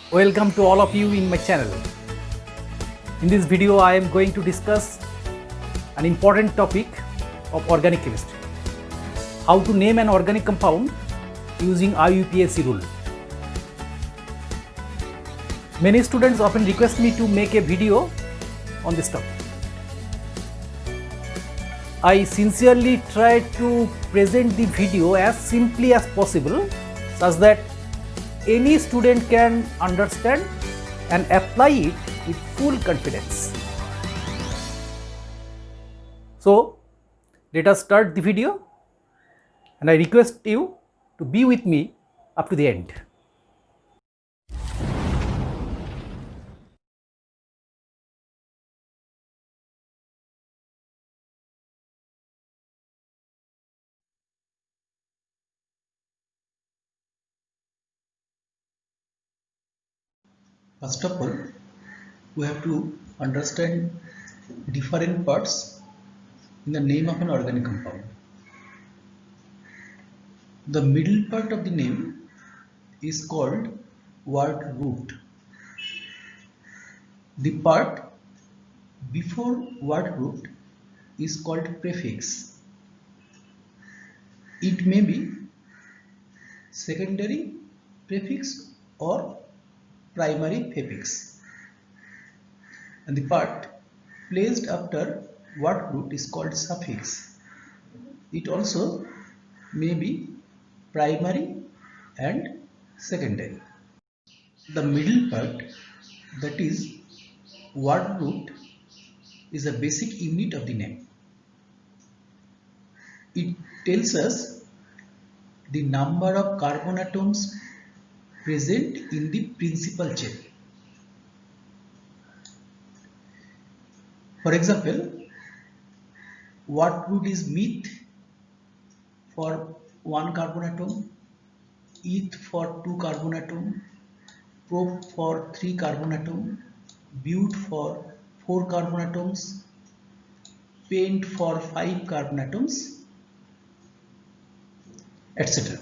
Welcome to all of you in my channel. In this video, I am going to discuss an important topic of organic chemistry. How to name an organic compound using IUPAC rule. Many students often request me to make a video on this topic. I sincerely try to present the video as simply as possible such that any student can understand and apply it with full confidence. So let us start the video, and I request you to be with me up to the end. First of all, we have to understand different parts in the name of an organic compound. The middle part of the name is called word root. The part before word root is called prefix. It may be secondary prefix or primary prefix. And the part placed after word root is called suffix. It also may be primary and secondary. The middle part, that is word root, is a basic unit of the name. It tells us the number of carbon atoms present in the principal chain. For example, word root is meth for 1 carbon atom, eth for 2 carbon atom, prop for 3 carbon atom, but for 4 carbon atoms, pent for 5 carbon atoms, etc.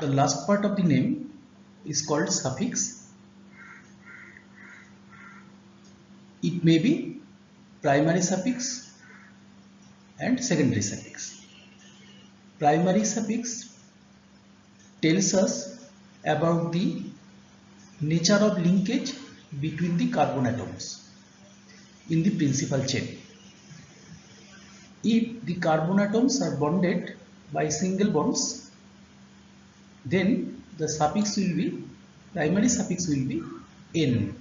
The last part of the name is called suffix. It may be primary suffix and secondary suffix. Primary suffix tells us about the nature of linkage between the carbon atoms in the principal chain. If the carbon atoms are bonded by single bonds, then the suffix will be, primary suffix will be N.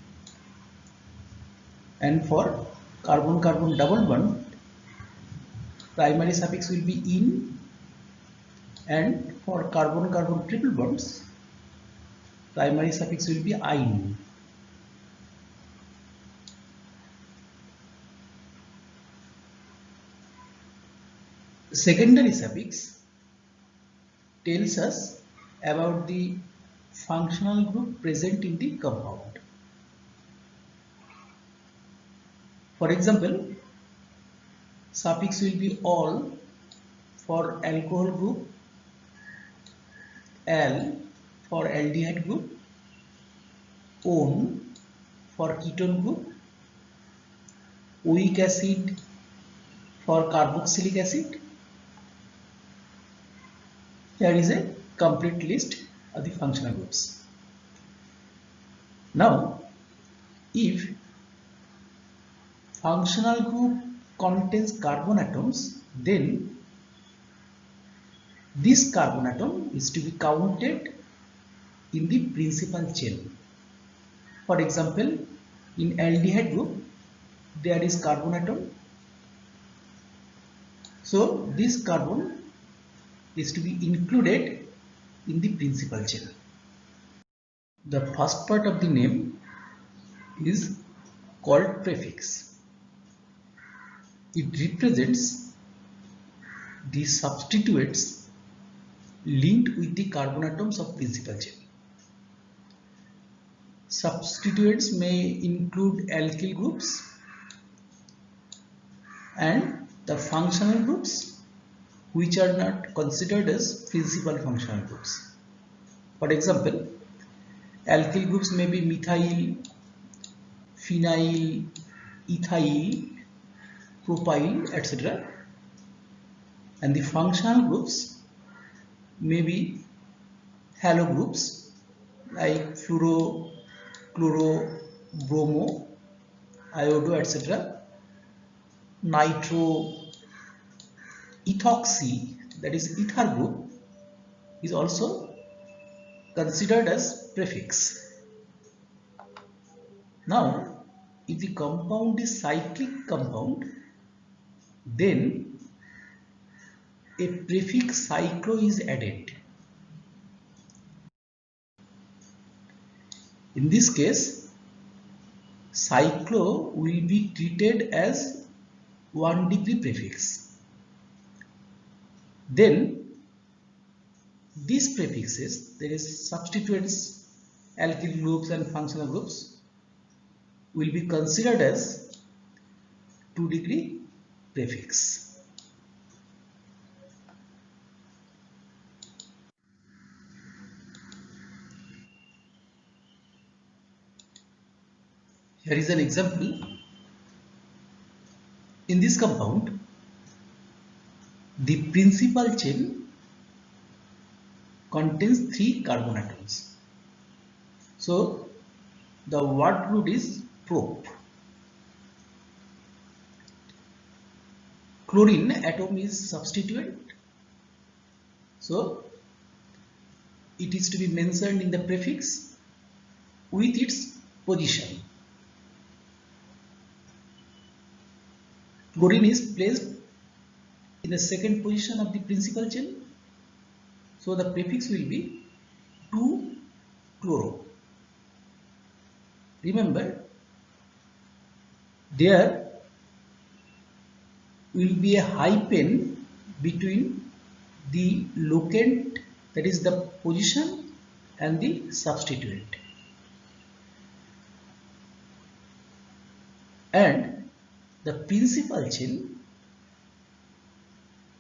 And for carbon-carbon double bond, primary suffix will be in, and for carbon-carbon triple bonds, primary suffix will be ein. Secondary suffix tells us about the functional group present in the compound. For example, suffix will be all for alcohol group, al for aldehyde group, on for ketone group, oic acid for carboxylic acid. There is a complete list of the functional groups. Now, if functional group contains carbon atoms, then this carbon atom is to be counted in the principal chain. For example, in aldehyde group, there is carbon atom. So this carbon is to be included in the principal chain. The first part of the name is called prefix. It represents the substituents linked with the carbon atoms of principal chain. Substituents may include alkyl groups, and the functional groups which are not considered as principal functional groups. For example, alkyl groups may be methyl, phenyl, ethyl, propyl, etc. And the functional groups may be halo groups like fluoro, chloro, bromo, iodo, etc. Nitro, ethoxy, that is ether group, is also considered as prefix. Now, if the compound is cyclic compound, then a prefix cyclo is added. In this case, cyclo will be treated as 1 degree prefix. Then these prefixes, that is substituents, alkyl groups and functional groups, will be considered as 2 degree prefix. Here is an example. In this compound, the principal chain contains 3 carbon atoms. So the word root is prop. Chlorine atom is substituent. So it is to be mentioned in the prefix with its position. Chlorine is placed in the second position of the principal chain. So the prefix will be 2-chloro. Remember, there will be a hyphen between the locant, that is the position, and the substituent. And the principal chain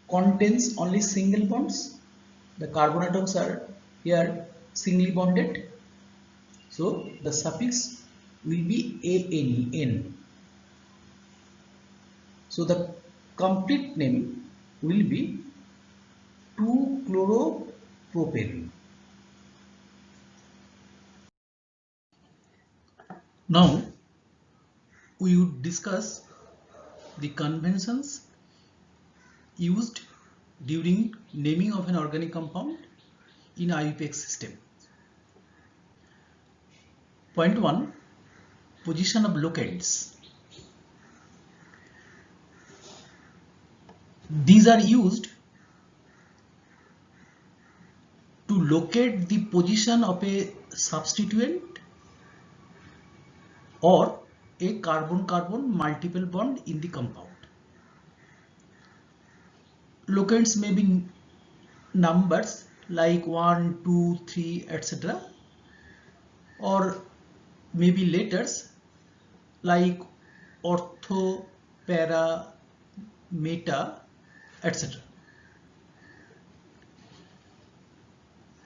contains only single bonds. The carbon atoms are here singly bonded. So the suffix will be ANE. So the complete name will be 2-chloropropane. Now we would discuss the conventions used during naming of an organic compound in IUPAC system. Point 1. Position of locants. These are used to locate the position of a substituent or a carbon-carbon multiple bond in the compound. Locants may be numbers like 1, 2, 3, etc. or maybe letters like ortho, para, meta, etc.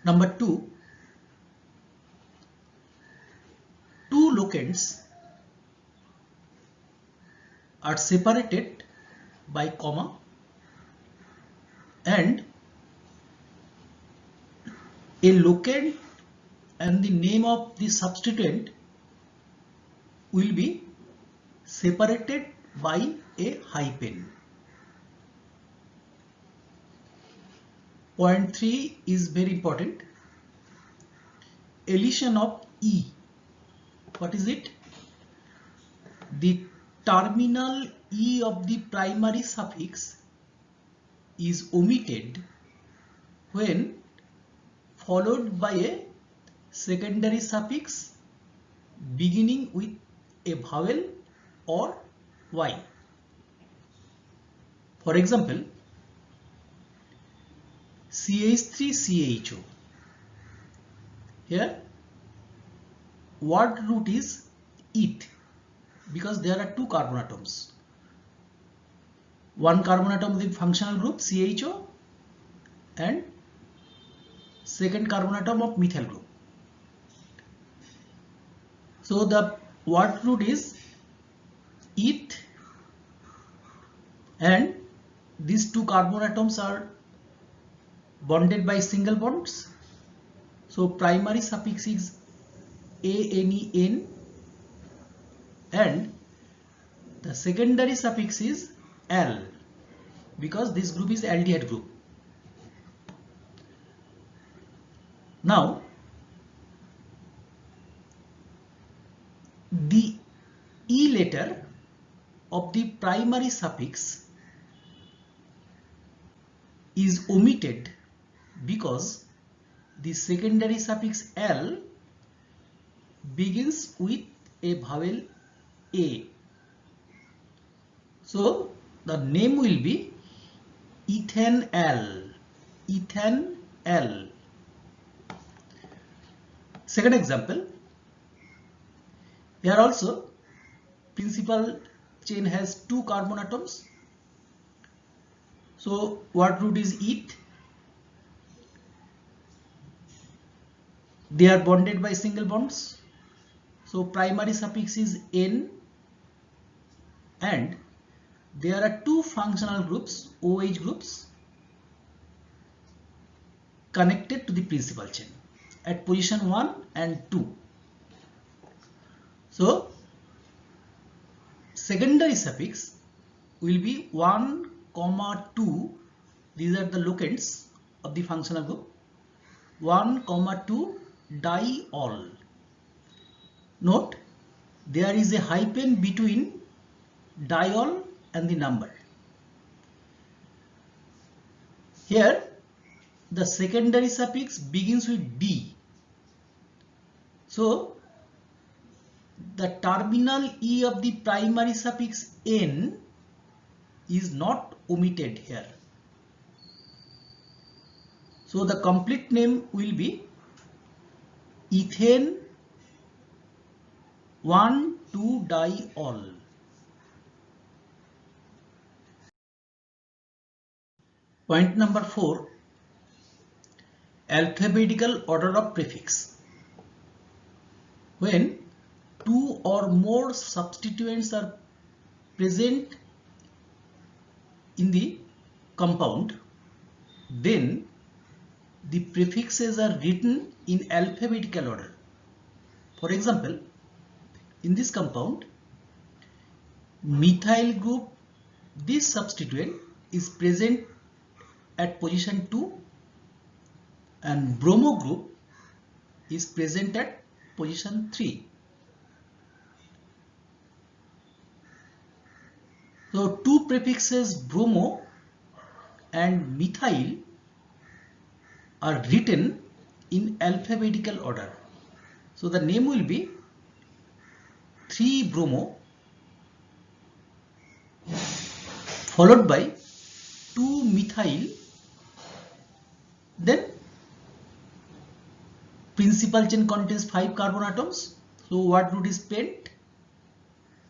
Number 2, two locants are separated by comma, and a locant and the name of the substituent will be separated by a hyphen. Point 3 is very important. Elision of E. What is it? The terminal E of the primary suffix is omitted when followed by a secondary suffix beginning with a vowel or Y. For example, CH3CHO. Here word root is eth because there are 2 carbon atoms. One carbon atom with functional group CHO and second carbon atom of methyl group. So the word root is eth, and these two carbon atoms are bonded by single bonds. So primary suffix is ANEN and the secondary suffix is L, because this group is aldehyde group. Now the E letter of the primary suffix is omitted because the secondary suffix L begins with a vowel A. So the name will be ethanal. Ethanal. Second example. Here also principal chain has two carbon atoms. So word root is eth. They are bonded by single bonds. So primary suffix is N, and there are two functional groups, OH groups, connected to the principal chain at position 1 and 2. So secondary suffix will be 1, 2. These are the locants of the functional group. 1, 2 diol. Note, there is a hyphen between diol and the number. Here the secondary suffix begins with D. So the terminal E of the primary suffix N is not omitted here. So the complete name will be ethane 1,2-diol. Point number 4, alphabetical order of prefix. When two or more substituents are present in the compound, then the prefixes are written in alphabetical order. For example, in this compound, methyl group, this substituent is present at position 2 and bromo group is present at position 3. So two prefixes bromo and methyl are written in alphabetical order. So the name will be 3-bromo followed by 2-methyl, then principal chain contains 5 carbon atoms. So word root is pent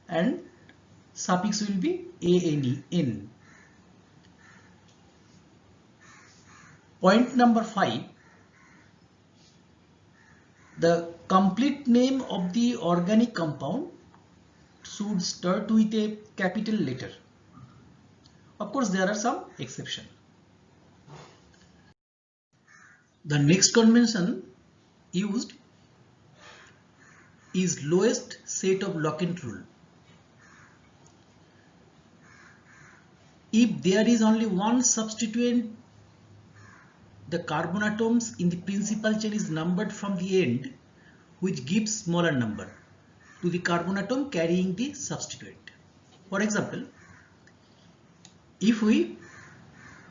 and suffix will be ANEN. Point number 5, the complete name of the organic compound should start with a capital letter. Of course, there are some exceptions. The next convention used is lowest set of locant rule. If there is only one substituent, the carbon atoms in the principal chain is numbered from the end, which gives smaller number to the carbon atom carrying the substituent. For example, if we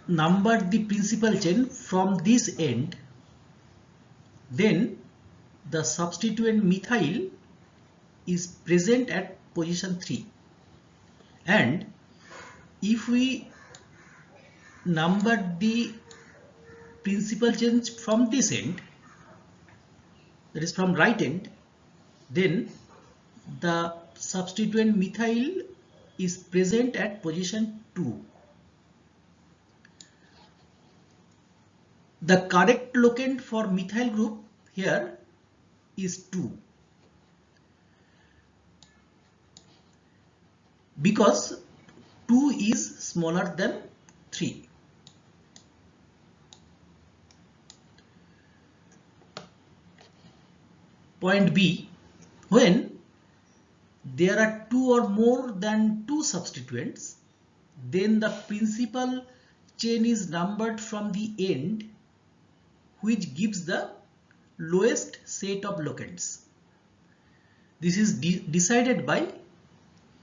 number the principal chain from this end, then the substituent methyl is present at position 3, and if we number the principal chain from this end, that is from right end, then the substituent methyl is present at position 2. The correct locant for methyl group here is 2, because 2 is smaller than 3. Point B, when there are 2 or more than 2 substituents, then the principal chain is numbered from the end, which gives the lowest set of locants. This is decided by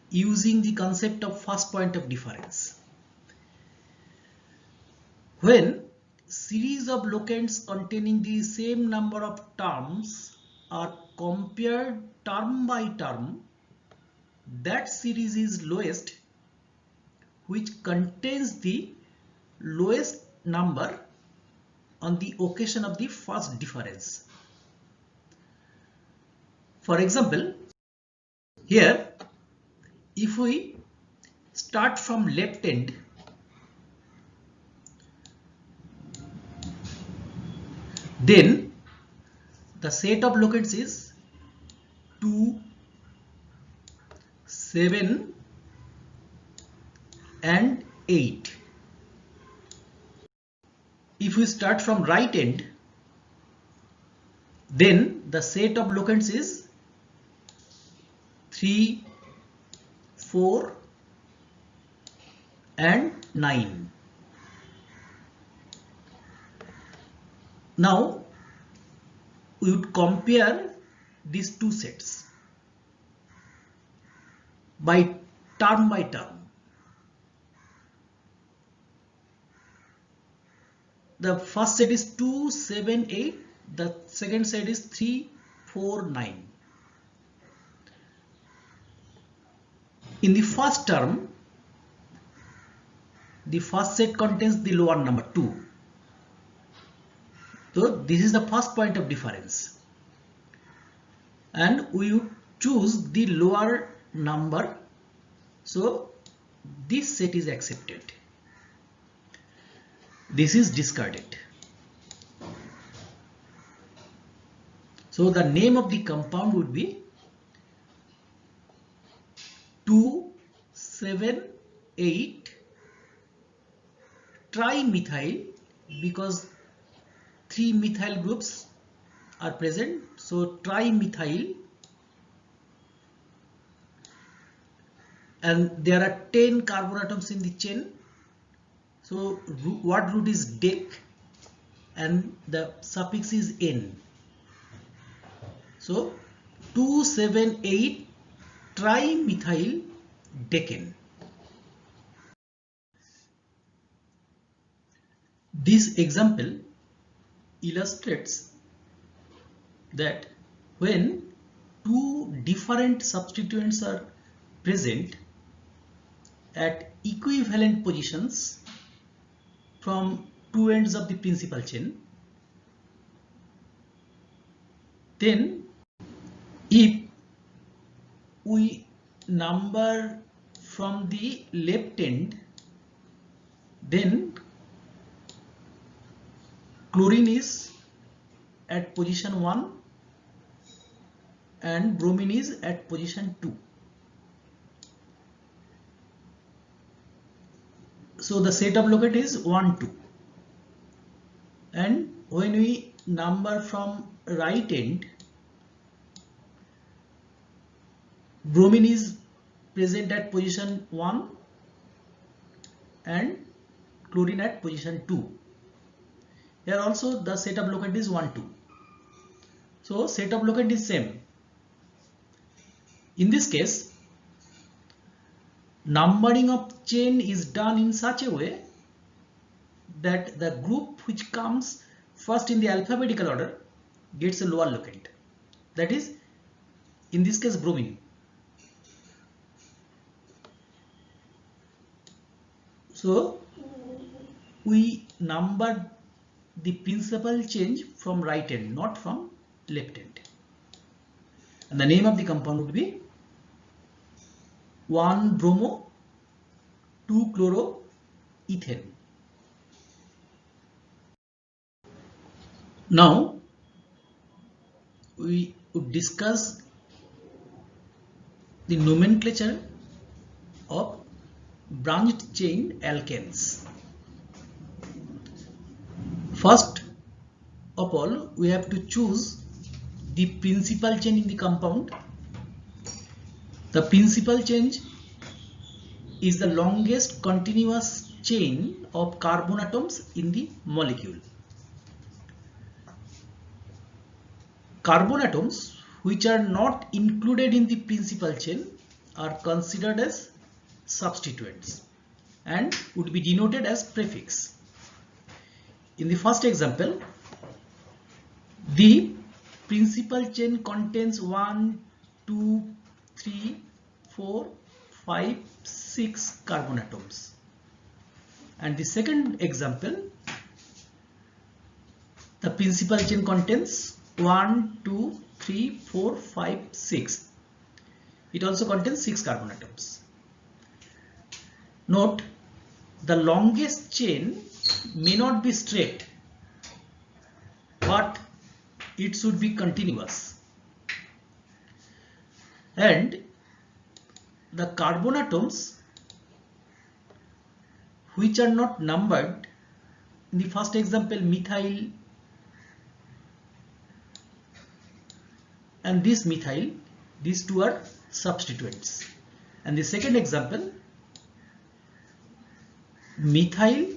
using the concept of first point of difference. When series of locants containing the same number of terms are compared term by term, that series is lowest which contains the lowest number on the occasion of the first difference. For example, here if we start from left end, then the set of locants is 2, 7 and 8. If we start from right end, then the set of locants is 3, 4 and 9. Now we would compare these two sets by term. The first set is 2, 7, 8. The second set is 3, 4, 9. In the first term, the first set contains the lower number 2. So this is the first point of difference. And we would choose the lower number. So this set is accepted. This is discarded. So the name of the compound would be 2,7,8 trimethyl, because 3 methyl groups are present. So trimethyl, and there are 10 carbon atoms in the chain. So word root is dec and the suffix is n. So 2,7,8 trimethyl decane. This example illustrates that when two different substituents are present at equivalent positions from two ends of the principal chain, then if we number from the left end, then chlorine is at position 1 and bromine is at position 2. So the set of locant is 1, 2. And when we number from right end, bromine is present at position 1 and chlorine at position 2. Here also the set of locant is 1, 2. So set of locant is same. In this case, numbering of chain is done in such a way that the group which comes first in the alphabetical order gets a lower locant. That is, in this case, bromine. So we number the principal change from right end, not from left end. And the name of the compound would be 1-bromo 2-chloroethane. Now we would discuss the nomenclature of branched chain alkanes. First of all, we have to choose the principal chain in the compound. The principal chain is the longest continuous chain of carbon atoms in the molecule. Carbon atoms which are not included in the principal chain are considered as substituents and would be denoted as prefix. In the first example, the principal chain contains 1, 2, 3, 4, 5, 6 carbon atoms. And the second example, the principal chain contains 1, 2, 3, 4, 5, 6. It also contains 6 carbon atoms. Note, the longest chain may not be straight, but it should be continuous. And the carbon atoms which are not numbered, in the first example methyl and this methyl, these two are substituents. And the second example, methyl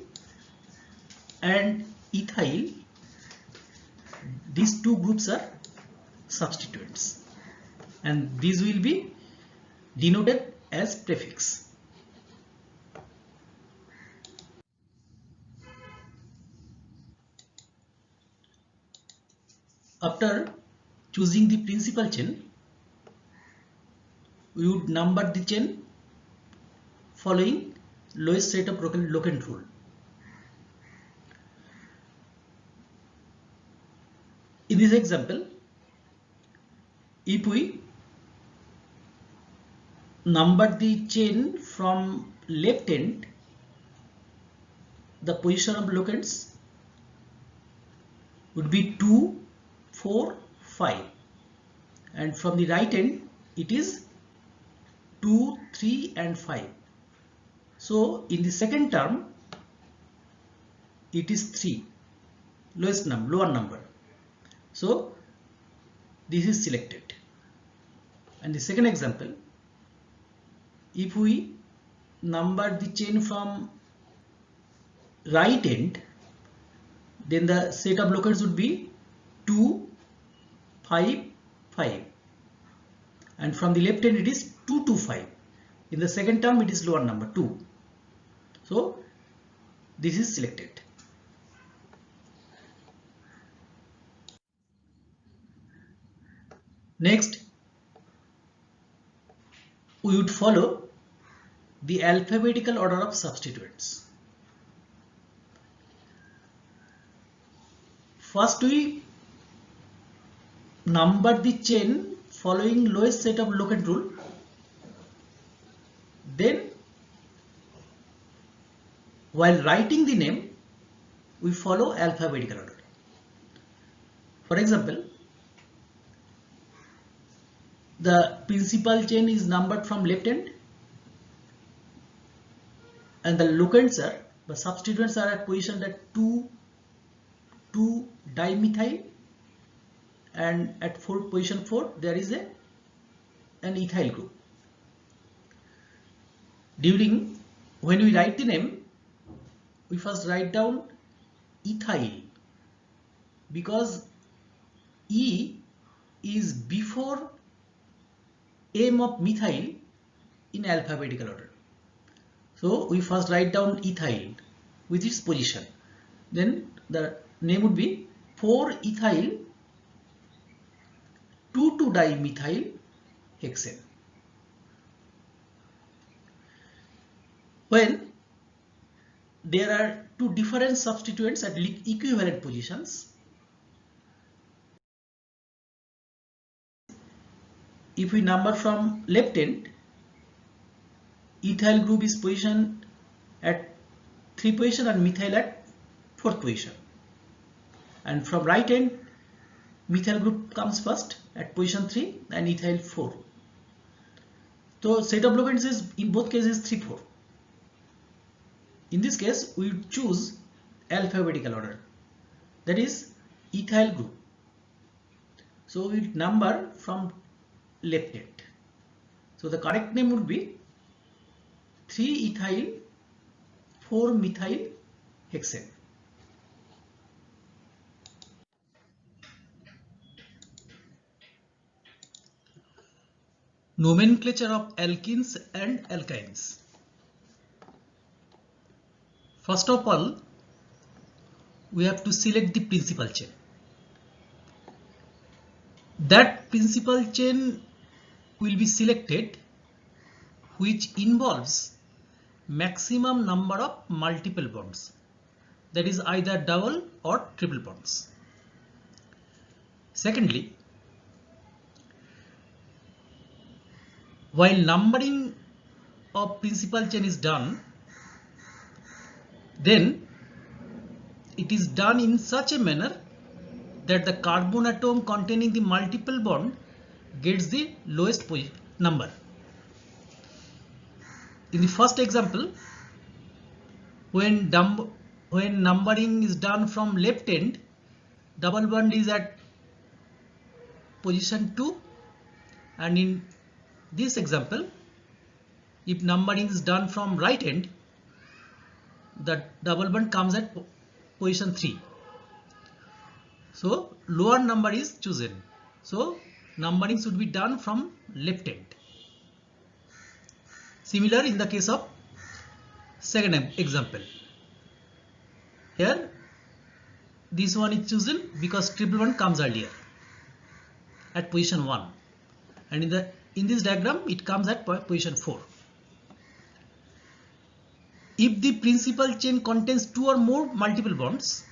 and ethyl, these two groups are substituents and these will be denoted as prefix. After choosing the principal chain, we would number the chain following lowest set of locant rule. In this example, if we number the chain from left end, the position of locants would be 2, 4, 5, and from the right end it is 2, 3 and 5. So in the second term it is 3, lower number. So this is selected. And the second example, if we number the chain from right end, then the set of locants would be 2, 5, 5, and from the left end it is 2, 2, 5. In the second term it is lower number 2. So this is selected. Next, we would follow the alphabetical order of substituents. First we number the chain following lowest set of locant rule. Then while writing the name, we follow alphabetical order. For example, the principal chain is numbered from left end and the locants are, the substituents are at position at 2 dimethyl, and at position 4 there is an ethyl group. When we write the name, we first write down ethyl because E is before M of methyl in alphabetical order. So we first write down ethyl with its position. Then the name would be 4-ethyl 2,2-dimethyl hexane. When there are two different substituents at equivalent positions, if we number from left end, ethyl group is positioned at 3 position and methyl at 4th position. and from right end methyl group comes first at position 3 and ethyl 4. So set of locations is in both cases 3, 4. In this case we choose alphabetical order, that is ethyl group. So we number from left end. So the correct name would be 3-ethyl 4-methyl hexane. Nomenclature of alkenes and alkynes. First of all, we have to select the principal chain. That principal chain will be selected which involves maximum number of multiple bonds, that is either double or triple bonds. Secondly, while numbering of principal chain is done, then it is done in such a manner that the carbon atom containing the multiple bond gets the lowest number. In the first example, when numbering is done from left end, double bond is at position 2, and in this example, if numbering is done from right end, the double bond comes at position 3. So lower number is chosen. So numbering should be done from left end. Similar in the case of second example. Here this one is chosen because triple bond comes earlier at position 1, and in this diagram it comes at position 4. If the principal chain contains 2 or more multiple bonds,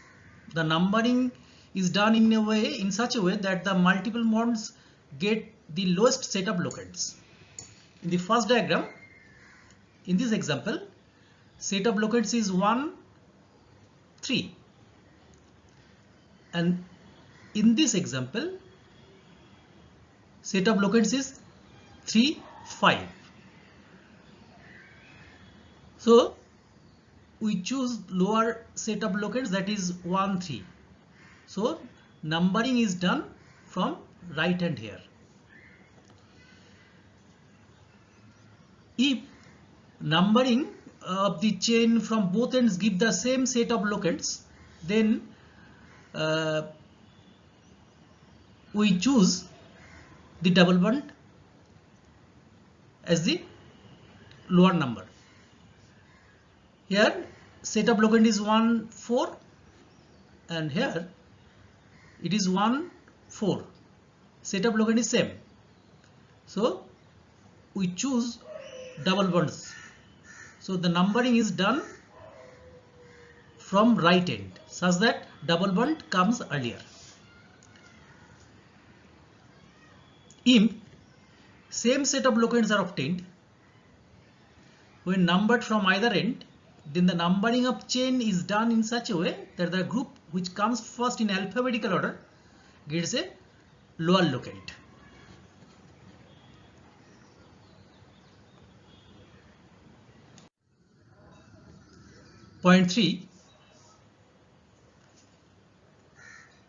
the numbering is done in such a way that the multiple bonds get the lowest set of locants. In the first diagram, in this example, set of locants is 1, 3, and in this example, set of locants is 3, 5. So we choose lower set of locants, that is 1, 3. So numbering is done from right hand here. If numbering of the chain from both ends give the same set of locants, then we choose the double bond as the lower number. Here set of locant is 1, 4, and here it is 1, 4. Set of locant is same. So we choose double bonds. So the numbering is done from right end such that double bond comes earlier. If same set of locants are obtained when numbered from either end, then the numbering of chain is done in such a way that the group which comes first in alphabetical order gets a lower locant. Point 3.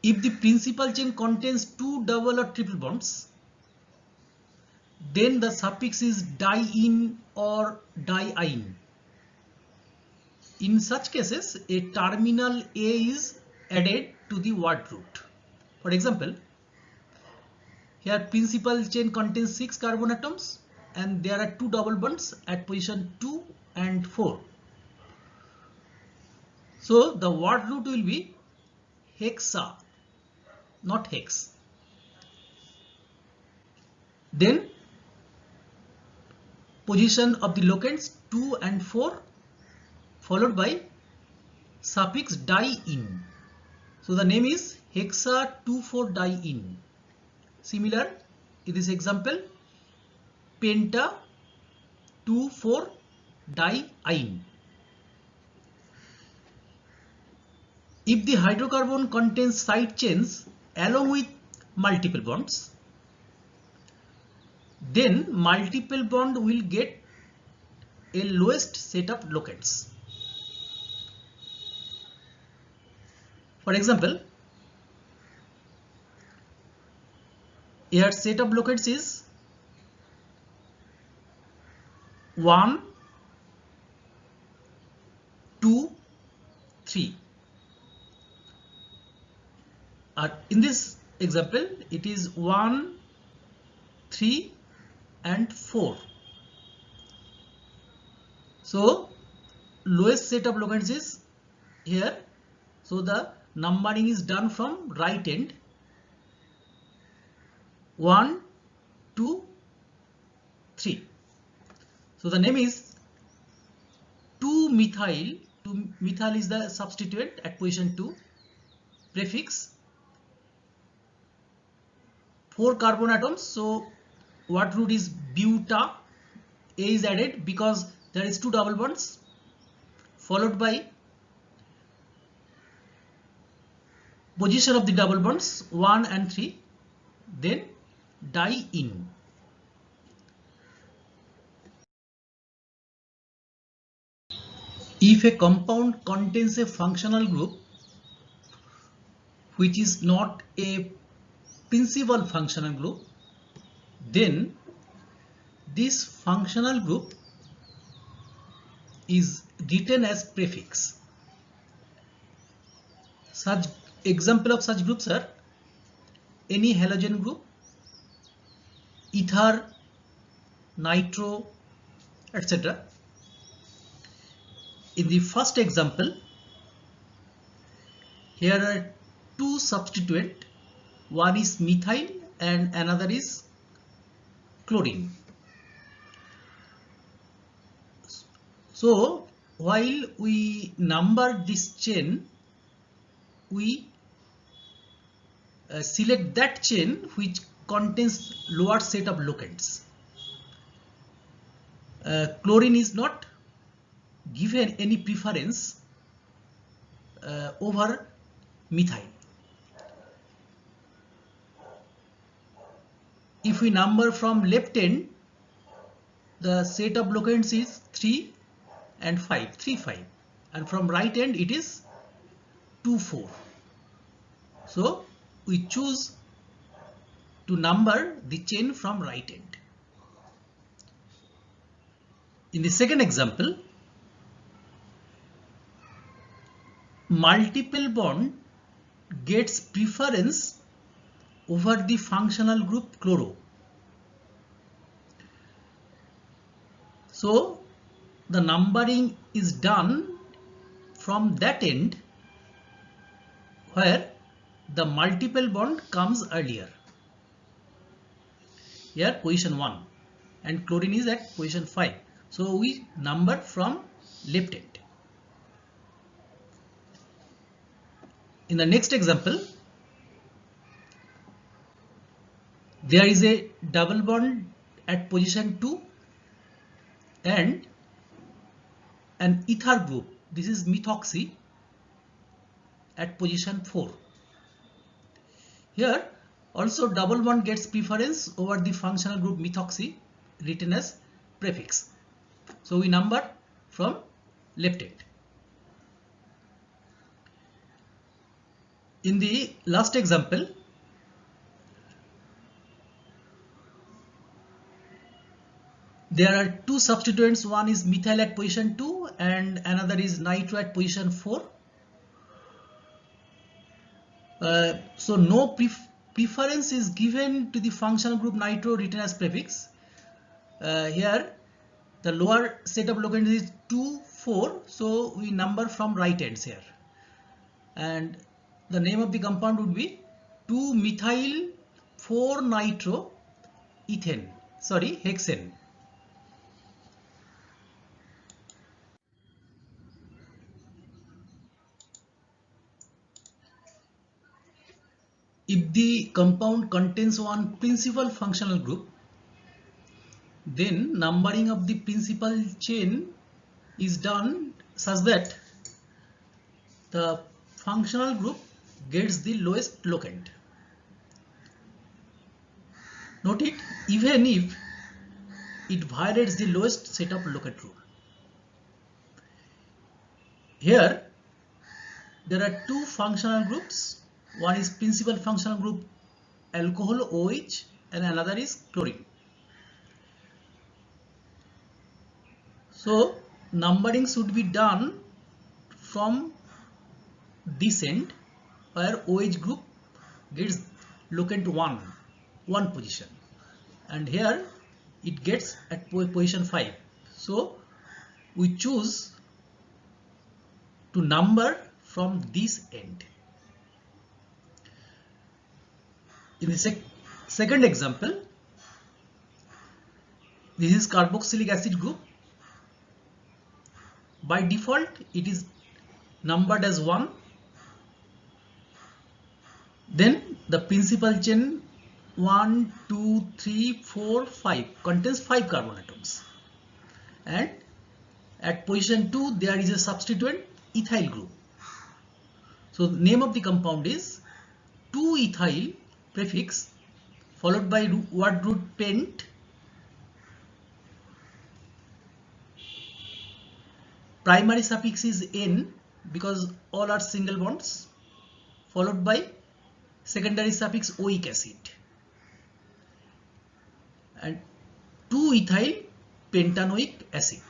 If the principal chain contains 2 double or triple bonds, then the suffix is diene or diine. In such cases, a terminal A is added to the word root. For example, here principal chain contains 6 carbon atoms and there are 2 double bonds at position 2 and 4. So the word root will be hexa, not hex. Then position of the locants 2 and 4 followed by suffix diene. So the name is hexa 2,4-diene. Similar in this example, penta 2,4-diene. If the hydrocarbon contains side chains along with multiple bonds, then multiple bond will get a lowest set of locates. For example, here set of locates is 1, 2, 3. In this example, it is 1, 3 and 4. So lowest set of locates is here. So the numbering is done from right end. 1, 2, 3. So the name is 2-methyl. 2-methyl is the substituent at position 2. Prefix 4 carbon atoms. So what root is buta? A is added because there is 2 double bonds, followed by position of the double bonds 1 and 3, then diene. If a compound contains a functional group which is not a principal functional group, then this functional group is written as prefix. Such example of such groups are any halogen group, ether, nitro, etc. In the first example, here are 2 substituents. One is methyl and another is chlorine. So while we number this chain, we select that chain which contains lower set of locates. Chlorine is not given any preference over methyl. If we number from left end, the set of locates is 3 and 5, 3, 5, and from right end it is 2, 4. So we choose to number the chain from right end. In the second example, multiple bond gets preference over the functional group chloro. So the numbering is done from that end where the multiple bond comes earlier. Here position 1 and chlorine is at position 5. So we number from left end. In the next example, there is a double bond at position 2 and an ether group, this is methoxy, at position 4. Here also double bond gets preference over the functional group methoxy, written as prefix. So we number from left end. In the last example, there are 2 substituents. One is methyl at position 2 and another is nitro at position 4. So no preference is given to the functional group nitro, written as prefix. Here the lower set of locates is 2, 4. So we number from right ends here. And the name of the compound would be 2-methyl 4-nitro hexane. If the compound contains one principal functional group, then numbering of the principal chain is done such that the functional group gets the lowest locant. Note it, even if it violates the lowest set of locant rule. Here there are two functional groups. One is principal functional group alcohol OH and another is chlorine. So numbering should be done from this end where OH group gets locant 1 position, and here it gets at position 5. So we choose to number from this end. In the second example, this is carboxylic acid group. By default it is numbered as 1. Then the principal chain 1, 2, 3, 4, 5 contains 5 carbon atoms, and at position 2 there is a substituent ethyl group. So the name of the compound is 2-ethyl prefix followed by word root pent, primary suffix is N because all are single bonds, followed by secondary suffix oic acid, and 2-ethyl pentanoic acid.